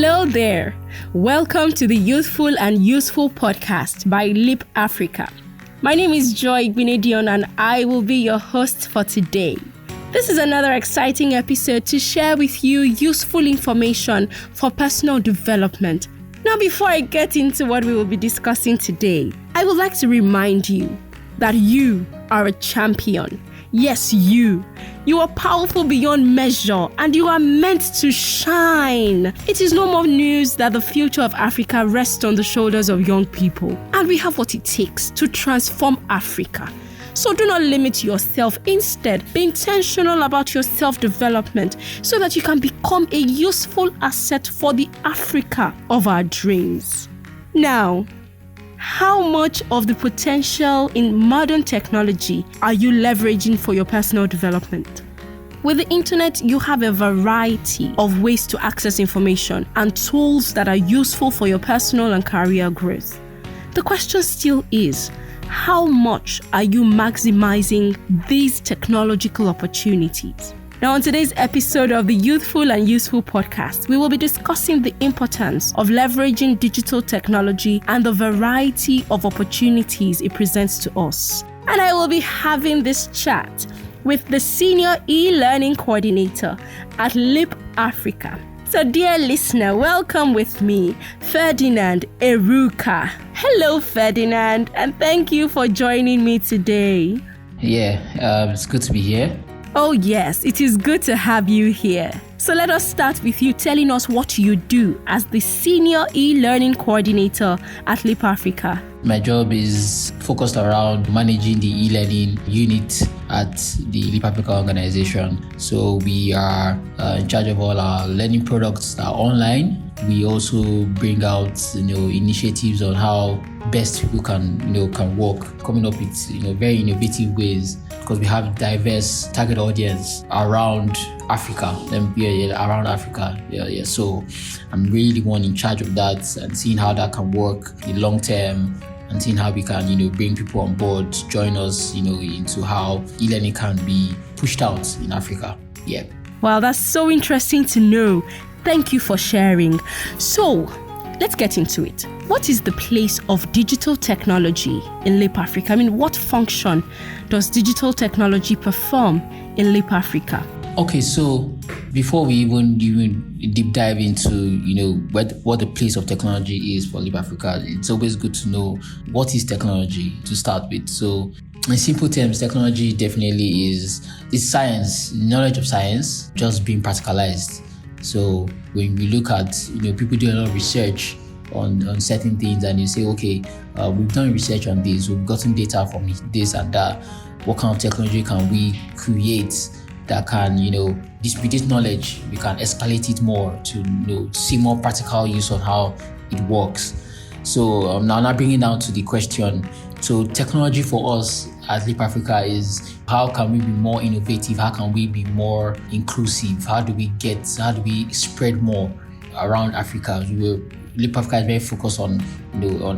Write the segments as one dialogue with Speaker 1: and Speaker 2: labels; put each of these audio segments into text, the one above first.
Speaker 1: Hello there. Welcome to the Youthful and Useful podcast by Leap Africa. My name is Joy Binedion and I will be your host for today. This is another exciting episode to share with you useful information for personal development. Now, before I get into what we will be discussing today, I would like to remind you that you are a champion. Yes, you. You are powerful beyond measure and you are meant to shine. It is no more news that the future of Africa rests on the shoulders of young people. And we have what it takes to transform Africa. So do not limit yourself. Instead, be intentional about your self-development so that you can become a useful asset for the Africa of our dreams. Now, how much of the potential in modern technology are you leveraging for your personal development? With the internet, you have a variety of ways to access information and tools that are useful for your personal and career growth. The question still is, how much are you maximizing these technological opportunities? Now, on today's episode of the Youthful and Useful podcast, we will be discussing the importance of leveraging digital technology and the variety of opportunities it presents to us. And I will be having this chat with the Senior E-Learning Coordinator at Leap Africa. So, dear listener, welcome with me, Ferdinand Eruka. Hello, Ferdinand, and thank you for joining me today.
Speaker 2: It's good to be here.
Speaker 1: Oh yes, it is good to have you here. So let us start with you telling us what you do as the Senior E-Learning Coordinator at Leap Africa.
Speaker 2: My job is focused around managing the e-learning unit at the Leap Africa organization. So we are in charge of all our learning products that are online. We also bring out initiatives on how best people can work, coming up with very innovative ways, because we have diverse target audience around Africa. Around Africa. So I'm really one in charge of that and seeing how that can work in the long term and seeing how we can bring people on board, join us into how e-learning can be pushed out in Africa.
Speaker 1: Wow, that's so interesting to know. Thank you for sharing. So, let's get into it. What is the place of digital technology in Leap Africa? What function does digital technology perform in Leap Africa?
Speaker 2: Okay, so before we even deep dive into what the place of technology is for Leap Africa, it's always good to know what is technology to start with. So, in simple terms, technology definitely is science, knowledge of science, just being practicalized. So when we look at, people do a lot of research on certain things and you say, okay, we've done research on this, we've gotten data from this and that. What kind of technology can we create that can, with this knowledge, we can escalate it more to, see more practical use on how it works. So now bringing down to the question. So technology for us at Leap Africa is how can we be more innovative? How can we be more inclusive? How do we spread more around Africa? Leap Africa is very focused on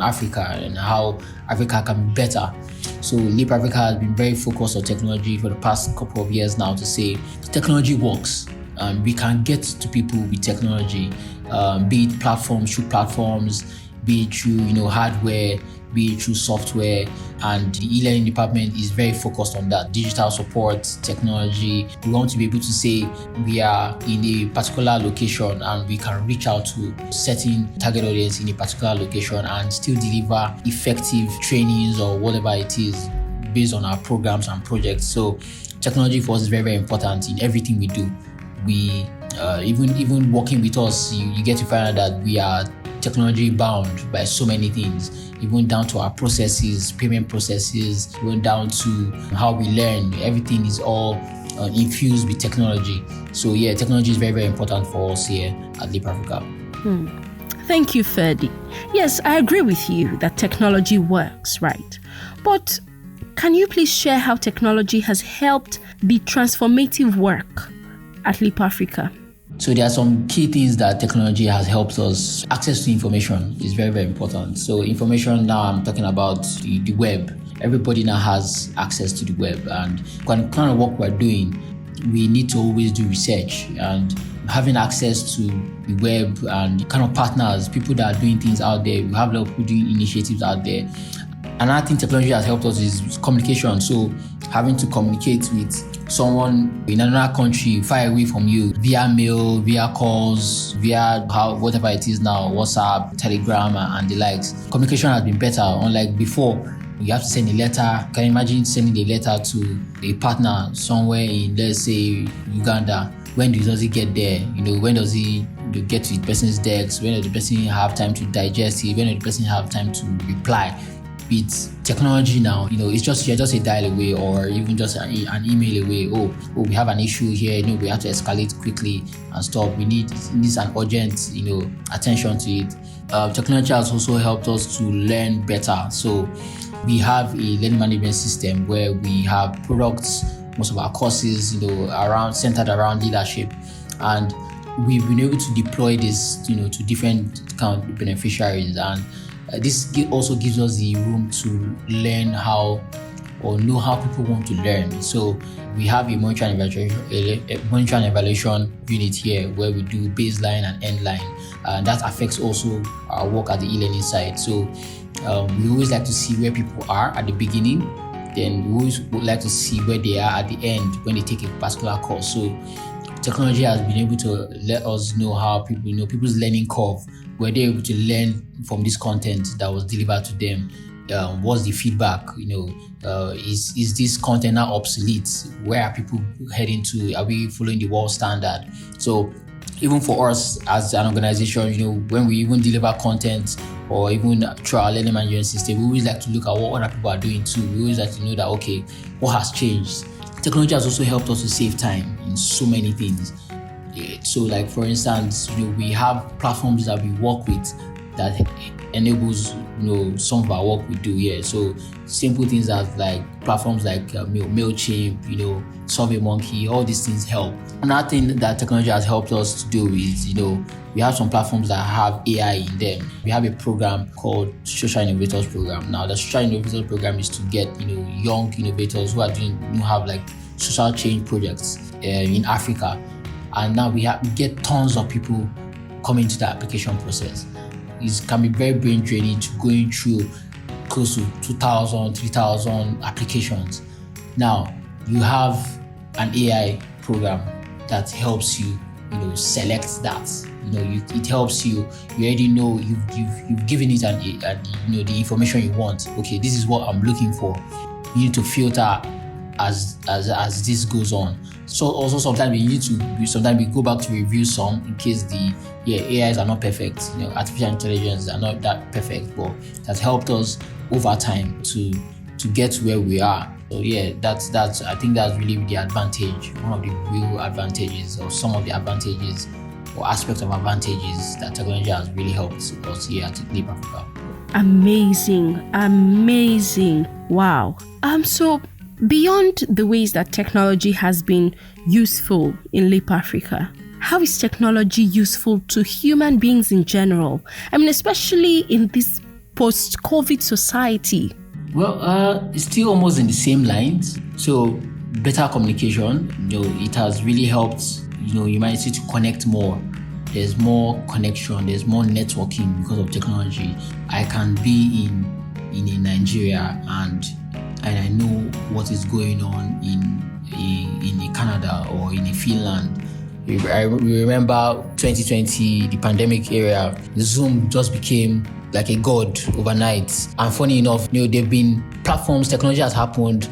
Speaker 2: Africa and how Africa can be better. So Leap Africa has been very focused on technology for the past couple of years now to say technology works. We can get to people with technology, be it platforms, be it through hardware, be it through software, and the e-learning department is very focused on that. Digital support, technology. We want to be able to say we are in a particular location and we can reach out to certain target audience in a particular location and still deliver effective trainings or whatever it is based on our programs and projects. So technology for us is very, very important in everything we do. We even working with us, you get to find out that we are technology bound by so many things, even down to our processes, payment processes, even down to how we learn. Everything is all infused with technology. So technology is very, very important for us here at Leap Africa.
Speaker 1: Thank you, Ferdy. Yes, I agree with you that technology works, right? But can you please share how technology has helped the transformative work at Leap Africa?
Speaker 2: So there are some key things that technology has helped us. Access to information is very, very important. So information, now I'm talking about the web. Everybody now has access to the web, and kind of work we're doing, we need to always do research. And having access to the web and kind of partners, people that are doing things out there. We have a lot of people doing initiatives out there. Another thing technology has helped us is communication. So having to communicate with someone in another country far away from you via mail, via calls, via whatever it is now, WhatsApp, Telegram, and the likes. Communication has been better. Unlike before, you have to send a letter. Can you imagine sending a letter to a partner somewhere in, let's say, Uganda? When does he get there? When does he get to the person's desk? When does the person have time to digest it? When does the person have time to reply? With technology now, you're just a dial away, or even just an email away. Oh, we have an issue here. We have to escalate quickly and stop. We need an urgent, attention to it. Technology has also helped us to learn better. So we have a learning management system where we have products, most of our courses, centered around leadership, and we've been able to deploy this, to different kind of beneficiaries, and this also gives us the room to learn how or know how people want to learn. So we have a monitor and evaluation unit here where we do baseline and endline, and that affects also our work at the e-learning side. So we always like to see where people are at the beginning, then we always would like to see where they are at the end when they take a particular course. So technology has been able to let us know how people's learning curve, were they able to learn from this content that was delivered to them. What's the feedback? Is this content now obsolete? Where are people heading to? Are we following the world standard? So even for us as an organization, when we even deliver content or even through our learning management system, we always like to look at what other people are doing too. We always like to know that, okay, what has changed? Technology has also helped us to save time in so many things. So like, for instance, we have platforms that we work with that enables, some of our work we do here. So simple things as like platforms like MailChimp, SurveyMonkey, all these things help. Another thing that technology has helped us to do is, we have some platforms that have AI in them. We have a program called Social Innovators Program. Now, the Social Innovators Program is to get, young innovators who have like social change projects in Africa. And now we get tons of people coming to the application process. It can be very brain draining to going through close to 2,000, 3,000 applications. Now, you have an AI program that helps you, select that. It helps you. You already know you've given it the information you want. Okay, this is what I'm looking for. You need to filter as this goes on. So also sometimes we go back to review some in case the AIs are not perfect. Artificial intelligence are not that perfect, but that helped us over time to get to where we are. So that's I think that's really the advantage, one of the real advantages, or some of the advantages or aspects of advantages that technology has really helped us here at Leap Africa.
Speaker 1: Amazing. Wow. So beyond the ways that technology has been useful in Leap Africa, how is technology useful to human beings in general? I mean, especially in this post-COVID society.
Speaker 2: Well, it's still almost in the same lines. So better communication, it has really helped, humanity to connect more. There's more connection, there's more networking because of technology. I can be in Nigeria and I know what is going on in Canada or in Finland. I remember 2020, the pandemic era, Zoom just became like a god overnight. And funny enough, there've been platforms, technology has happened.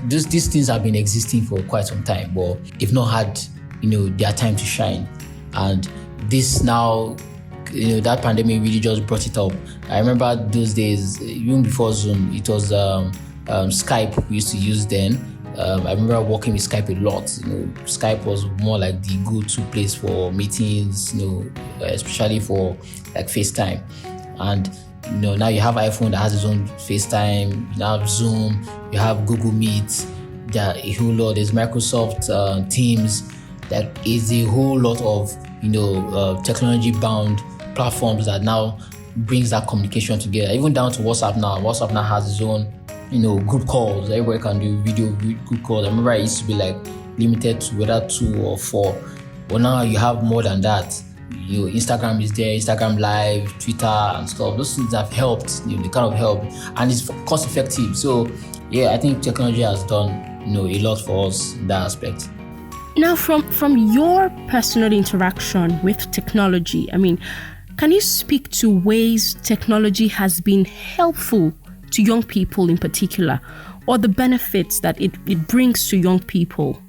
Speaker 2: These things have been existing for quite some time, but they've not had, their time to shine. And this now, that pandemic really just brought it up. I remember those days, even before Zoom, it was Skype we used to use then. I remember working with Skype a lot. Skype was more like the go-to place for meetings, especially for like FaceTime. And now you have iPhone that has its own FaceTime. You have Zoom. You have Google Meet. There are a whole lot. There's Microsoft Teams. There is a whole lot of technology-bound platforms that now brings that communication together. Even down to WhatsApp now. WhatsApp now has its own group calls. Everybody can do video group calls. I remember it used to be like limited to whether 2 or 4. But now you have more than that. Instagram is there, Instagram Live, Twitter and stuff. Those things have helped, they kind of help, and it's cost effective. So yeah, I think technology has done, a lot for us in that aspect.
Speaker 1: Now, from your personal interaction with technology, can you speak to ways technology has been helpful to young people in particular, or the benefits that it brings to young people?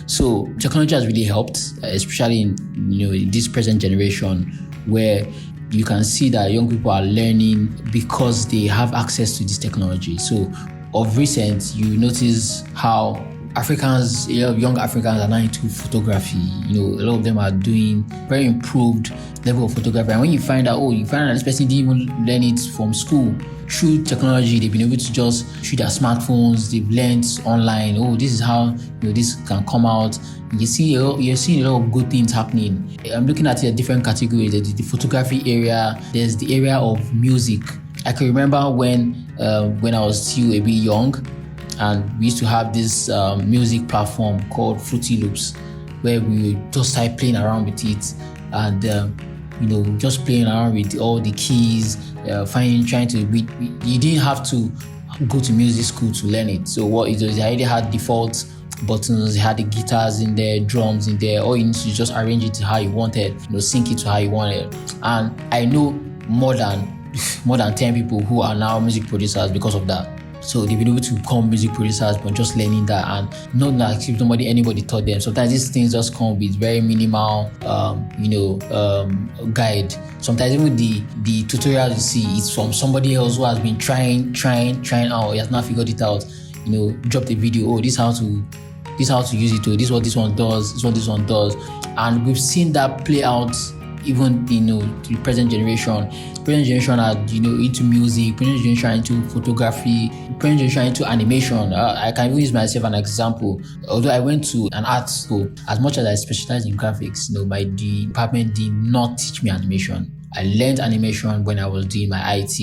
Speaker 2: So technology has really helped, especially in this present generation, where you can see that young people are learning because they have access to this technology. So of recent, you notice how Africans, a lot of young Africans are now into photography. A lot of them are doing very improved level of photography. And when you find out this person didn't even learn it from school. Through technology, they've been able to just through their smartphones, they've learned online. This is how this can come out. You're seeing a lot of good things happening. I'm looking at different categories. There's the photography area. There's the area of music. I can remember when I was still a bit young, and we used to have this music platform called Fruity Loops, where we just started playing around with it, and just playing around with all the keys, trying to. You didn't have to go to music school to learn it. So what it was, I already had default buttons, it had the guitars in there, drums in there. All you need to just arrange it to how you wanted, sync it to how you wanted. And I know more than 10 people who are now music producers because of that. So they've been able to become music producers by just learning that, and not like if anybody taught them. Sometimes these things just come with very minimal, guide. Sometimes even the tutorial you see is from somebody else who has been trying out. He has not figured it out. Dropped a video. This is how to use it. This is what this one does. This is what this one does. And we've seen that play out even the present generation. Present generation are into music, present generation are into photography, present generation are into animation. I can even use myself as an example. Although I went to an art school, as much as I specialized in graphics, my department did not teach me animation. I learned animation when I was doing my IT,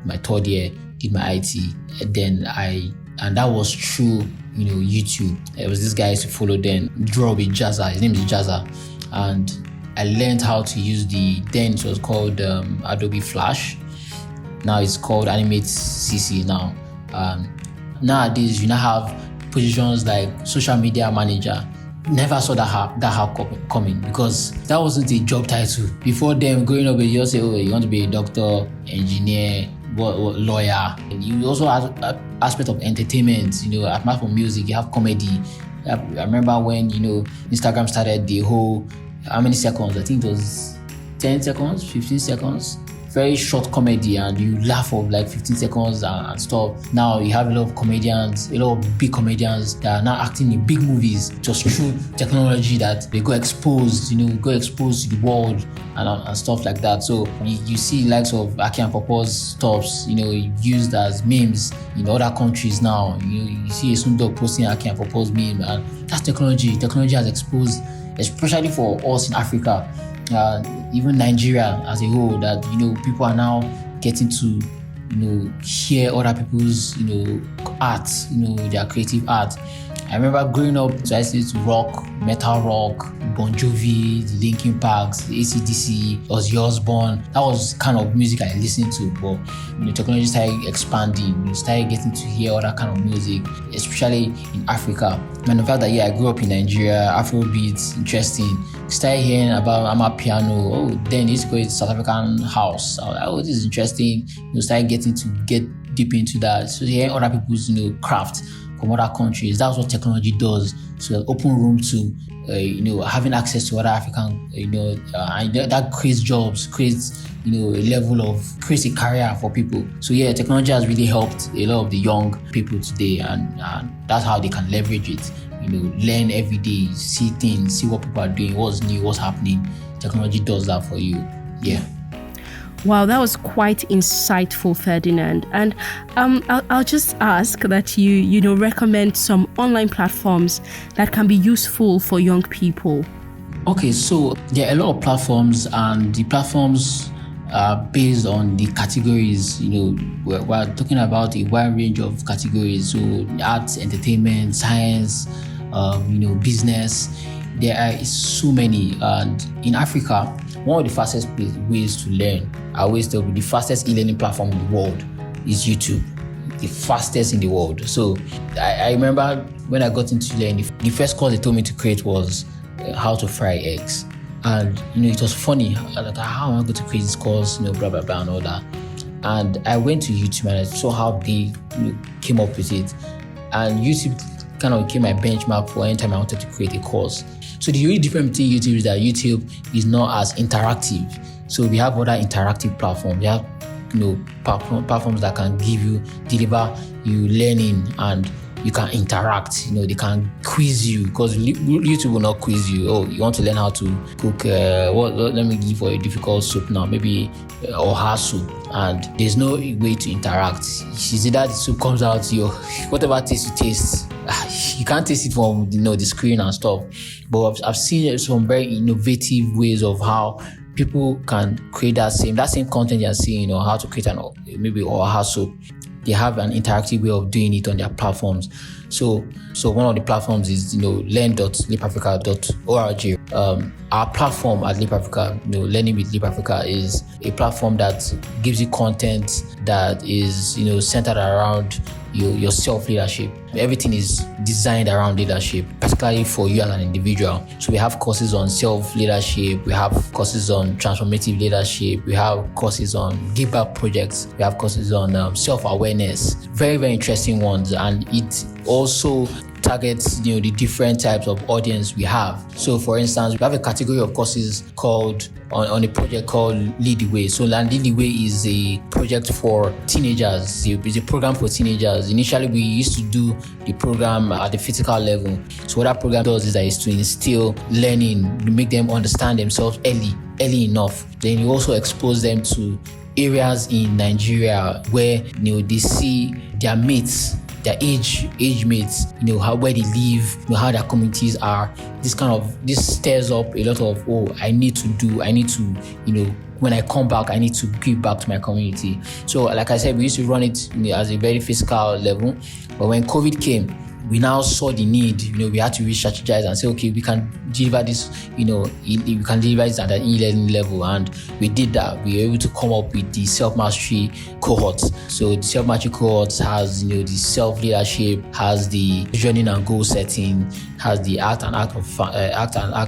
Speaker 2: my third year, did my IT, and that was through YouTube. It was this guy I used to follow then, draw with Jazza. His name is Jazza, and I learned how to use then it was called Adobe Flash. Now it's called Animate CC now. Nowadays, you now have positions like social media manager. Never saw that coming, because that wasn't a job title. Before them, growing up, you just say, you want to be a doctor, engineer, lawyer. And you also have aspect of entertainment, apart from music, you have comedy. I remember when, Instagram started the whole, how many seconds? I think it was 10 seconds, 15 seconds. Very short comedy, and you laugh of like 15 seconds and stuff. Now you have a lot of comedians, a lot of big comedians that are now acting in big movies just through technology, that they go exposed to the world and stuff like that. So you see likes of Aki and Popo's stuffs, used as memes in other countries now. You see a Snoop Dogg posting Aki and Popo's meme, and that's technology. Technology has exposed, especially for us in Africa, even Nigeria as a whole, that people are now getting to hear other people's art, their creative art. I remember growing up, so I used to rock, metal rock, Bon Jovi, the Linkin Park, the AC/DC, Ozzy Osbourne. That was kind of music I listened to. But technology started expanding. We started getting to hear other kind of music, especially in Africa. And the fact that I grew up in Nigeria, Afrobeats, interesting. Started hearing about Amapiano. Then this go to South African house. I was like, this is interesting. Started getting to get deep into that. So hearing other people's craft from other countries. That's what technology does. So open room to having access to other African, and that creates jobs, creates creates a career for people. So technology has really helped a lot of the young people today, and that's how they can leverage it. Learn every day, see things, see what people are doing, what's new, what's happening. Technology does that for you. Yeah.
Speaker 1: Wow, that was quite insightful, Ferdinand. And I'll just ask that you recommend some online platforms that can be useful for young people.
Speaker 2: Okay, so there are a lot of platforms, and the platforms are based on the categories. We're talking about a wide range of categories. So arts, entertainment, science, business. there are so many. And in Africa, one of the fastest ways to learn, I always tell you, the fastest e-learning platform in the world is YouTube. The fastest in the world. So I remember when I got into learning, the first course they told me to create was how to fry eggs. And it was funny. I was like, how am I going to create this course? Blah blah blah and all that. And I went to YouTube and I saw how they came up with it. And YouTube kind of became my benchmark for any time I wanted to create a course. So the only difference between YouTube is that YouTube is not as interactive. So we have other interactive platforms. We have platforms that can deliver you learning, and you can interact. They can quiz you, because YouTube will not quiz you. Oh, you want to learn how to cook? Let me give you a difficult soup now, maybe oha soup, and there's no way to interact. It's either the soup comes out, whatever taste you taste, you can't taste it from the screen and stuff. But I've seen some very innovative ways of how people can create that same content you're seeing, how to create maybe oha soup. They have an interactive way of doing it on their platforms. So one of the platforms is learn.leapafrica.org. Our platform at Leap Africa, Learning with Leap Africa, is a platform that gives you content that is centered around your self-leadership. Everything is designed around leadership, particularly for you as an individual. So we have courses on self-leadership, we have courses on transformative leadership, we have courses on give back projects, we have courses on self-awareness. Very, very interesting ones. And it also targets the different types of audience we have. So for instance, we have a category of courses called on a project called Lead the Way. So Lead the Way is a project for teenagers. It's a program for teenagers. Initially, we used to do the program at the physical level. So what that program does is that is to instill learning, to make them understand themselves early enough. Then you also expose them to areas in Nigeria where they see their mates, their age mates, where they live, how their communities are. This stirs up a lot of, when I come back, I need to give back to my community. So like I said, we used to run it as a very physical level. But when COVID came, we now saw the need, we had to re-strategize and say, okay, we can deliver this, we can deliver this at an e-learning level. And we did that. We were able to come up with the self-mastery cohorts. So the self-mastery cohorts has, the self-leadership, has the visioning and goal setting, has the act and act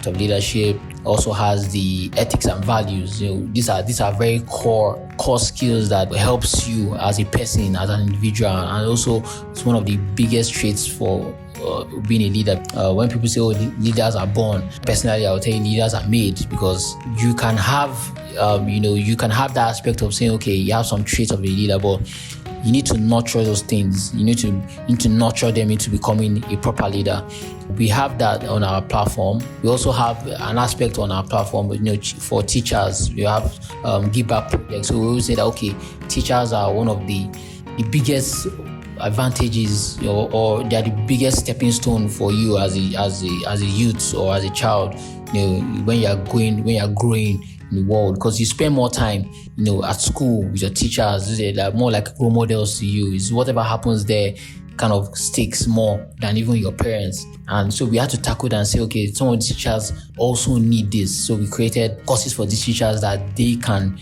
Speaker 2: of leadership, also has the ethics and values. These are very core skills that helps you as a person, as an individual, and also it's one of the biggest traits for being a leader. When people say, leaders are born, personally, I would tell you leaders are made, because you can have, that aspect of saying, okay, you have some traits of a leader, but you need to nurture those things. You need to nurture them into becoming a proper leader. We have that on our platform. We also have an aspect on our platform, for teachers. We have give back projects. So we always say that, okay, teachers are one of the biggest advantages, or they are the biggest stepping stone for you as a youth or as a child. When you are growing in the world, because you spend more time, at school with your teachers. They're more like role models to you. It's whatever happens there kind of sticks more than even your parents. And so we had to tackle that and say, okay, some of the teachers also need this. So we created courses for these teachers that they can,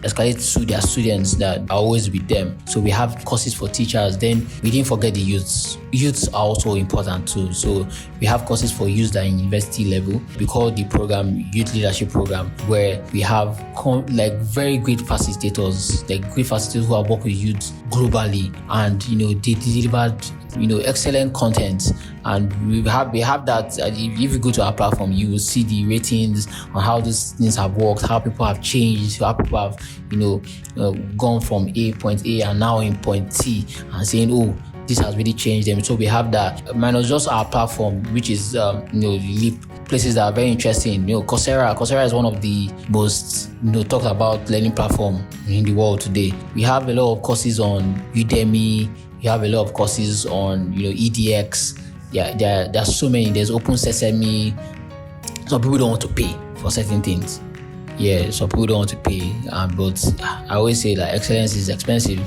Speaker 2: escalate to their students that are always with them. So we have courses for teachers. Then we didn't forget the youths. Youths are also important too. So we have courses for youths that are in university level. We call the program Youth Leadership Program, where we have very great facilitators, who have worked with youth globally, and they delivered excellent content. And we have that. If you go to our platform, you will see the ratings on how these things have worked, how people have changed, how people have gone from point A and now in point T, and saying, oh, this has really changed them. So we have that. Minus just our platform, which is Leap, places that are very interesting. Coursera is one of the most talked about learning platform in the world today. We have a lot of courses on Udemy. You have a lot of courses on EDX. Yeah, there are so many. There's Open Sesame. Some people don't want to pay for certain things. Yeah, some people don't want to pay. But I always say excellence is expensive.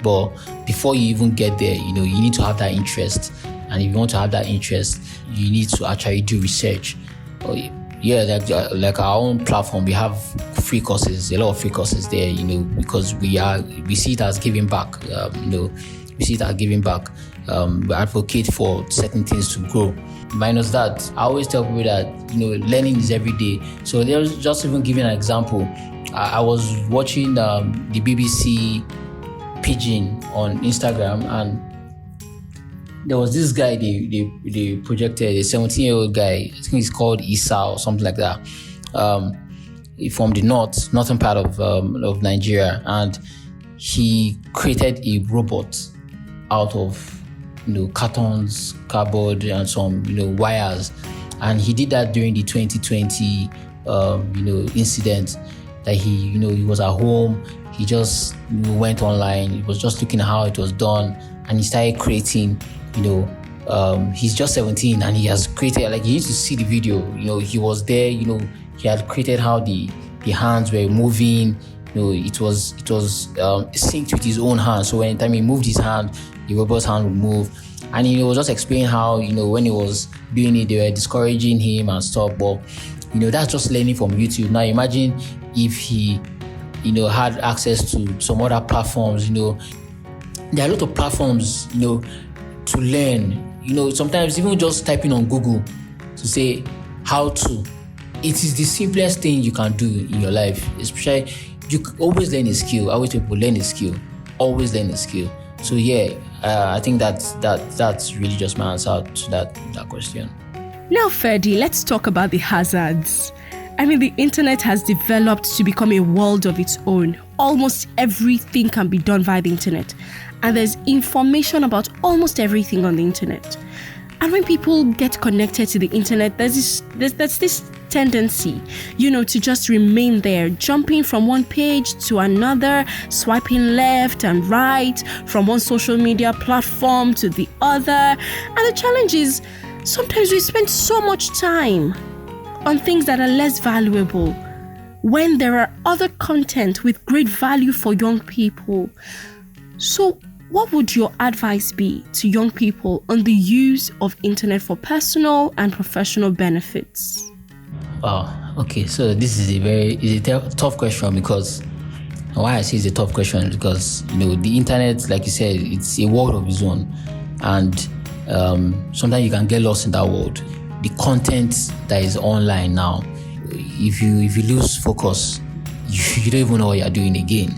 Speaker 2: But before you even get there, you need to have that interest. And if you want to have that interest, you need to actually do research. Like our own platform, we have free courses, a lot of free courses there, because we see it as giving back. We see it as giving back. We advocate for certain things to grow. Minus that, I always tell people that learning is every day. So there's just even giving an example. I was watching the BBC Pidgin on Instagram, and there was this guy they projected, a 17-year-old guy. I think he's called Isa or something like that. From the northern part of Nigeria, and he created a robot out of cartons, cardboard, and some wires, and he did that during the 2020 incident. That he was at home, he just went online, he was just looking at how it was done, and he started creating. He's just 17 and he has created, like, you need to see the video. He was there. He had created how the hands were moving. It was synced with his own hand. So anytime he moved his hand, the robot's hand would move. And he was just explaining how when he was doing it, they were discouraging him and stuff. But that's just learning from YouTube. Now imagine if he had access to some other platforms. There are a lot of platforms to learn. Sometimes even just typing on Google to say how to, it is the simplest thing you can do in your life. Especially, you always learn a skill. I always tell people, learn a skill. Always learn a skill. So I think that's really just my answer to that question.
Speaker 1: Now, Ferdy, let's talk about the hazards. I mean, the internet has developed to become a world of its own. Almost everything can be done via the internet. And there's information about almost everything on the internet. And when people get connected to the internet, there's this tendency, to just remain there, jumping from one page to another, swiping left and right, from one social media platform to the other. And the challenge is, sometimes we spend so much time on things that are less valuable when there are other content with great value for young people. So what would your advice be to young people on the use of internet for personal and professional benefits?
Speaker 2: Okay. So this is a tough question, because why I say it's a tough question is because the internet, like you said, it's a world of its own, and sometimes you can get lost in that world. The content that is online now, if you lose focus, you don't even know what you're doing again.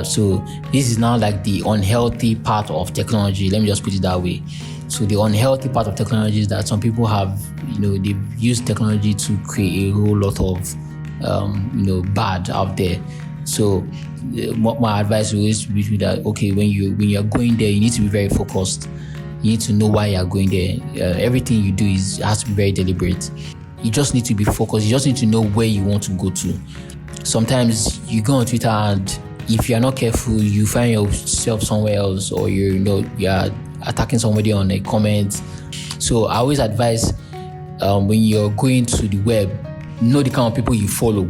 Speaker 2: So this is now like the unhealthy part of technology. Let me just put it that way. So the unhealthy part of technology is that some people have, they've used technology to create a whole lot of, bad out there. So what my advice will always be that, okay, when you're going there, you need to be very focused. You need to know why you're going there. Everything you do has to be very deliberate. You just need to be focused. You just need to know where you want to go to. Sometimes you go on Twitter, and if you're not careful, you find yourself somewhere else, or you're attacking somebody on a comment. So I always advise, when you're going to the web, know the kind of people you follow,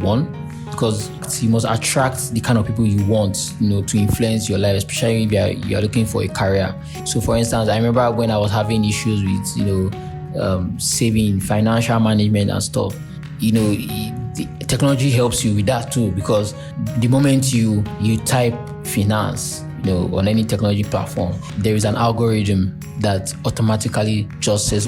Speaker 2: because you must attract the kind of people you want, to influence your life, especially if you're looking for a career. So for instance, I remember when I was having issues with, saving, financial management and stuff, the technology helps you with that too, because the moment you type finance, on any technology platform, there is an algorithm that automatically just says,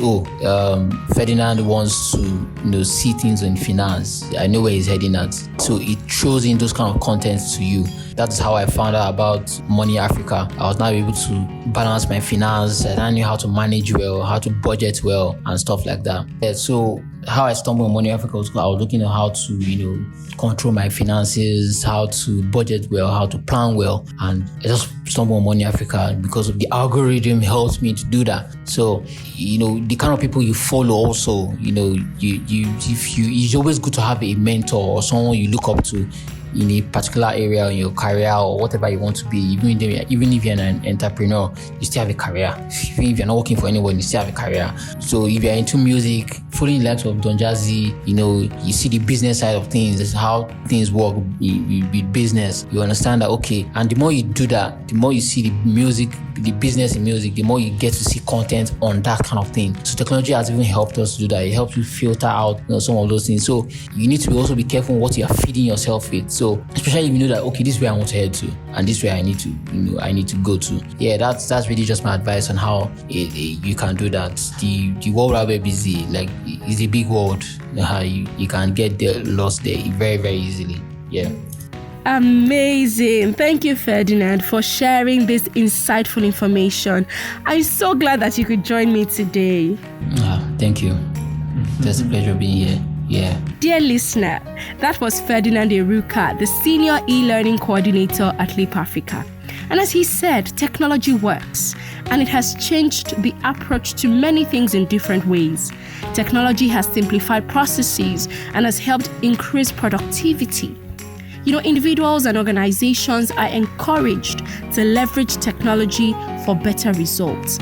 Speaker 2: Ferdinand wants to see things in finance. I know where he's heading at. So it throws in those kind of contents to you. That's how I found out about Money Africa. I was now able to balance my finance, and I knew how to manage well, how to budget well, and stuff like that. So how I stumbled on Money Africa was I was looking at how to, control my finances, how to budget well, how to plan well, and I just stumbled on Money Africa because of the algorithm helps me to do that. So, the kind of people you follow also, it's always good to have a mentor or someone you look up to in a particular area in your career or whatever you want to be. Even if you're an entrepreneur, you still have a career. Even if you're not working for anyone, you still have a career. So if you're into music, following the likes of Don Jazzy, you see the business side of things. That's how things work with business. You understand that, okay, and the more you do that, the more you see the music the business in music, the more you get to see content on that kind of thing. So technology has even helped us to do that. It helps you filter out some of those things. So you need to also be careful what you are feeding yourself with. So especially if you know that, okay, this is where I want to head to, and this way I need to go to. Yeah, that's really just my advice on how you can do that. The world wide web is a big world. You can get lost there very, very easily. Yeah.
Speaker 1: Amazing. Thank you, Ferdinand, for sharing this insightful information. I'm so glad that you could join me today.
Speaker 2: Thank you. It's a pleasure being here. Yeah.
Speaker 1: Dear listener, that was Ferdinand Eruka, the Senior E-Learning Coordinator at Leap Africa. And as he said, technology works, and it has changed the approach to many things in different ways. Technology has simplified processes and has helped increase productivity. Individuals and organizations are encouraged to leverage technology for better results.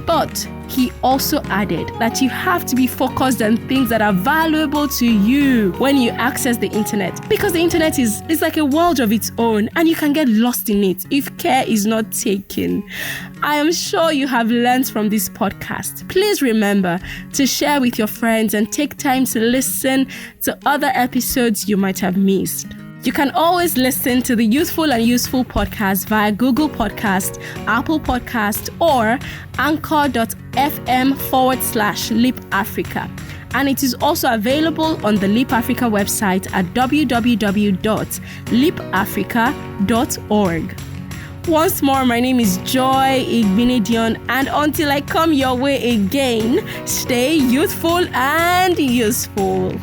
Speaker 1: But he also added that you have to be focused on things that are valuable to you when you access the internet, because the internet is like a world of its own and you can get lost in it if care is not taken. I am sure you have learned from this podcast. Please remember to share with your friends and take time to listen to other episodes you might have missed. You can always listen to the Youthful and Useful podcast via Google Podcast, Apple Podcast, or anchor.fm/Leap Africa. And it is also available on the Leap Africa website at www.leapafrica.org. Once more, my name is Joy Igbinedion, and until I come your way again, stay youthful and useful.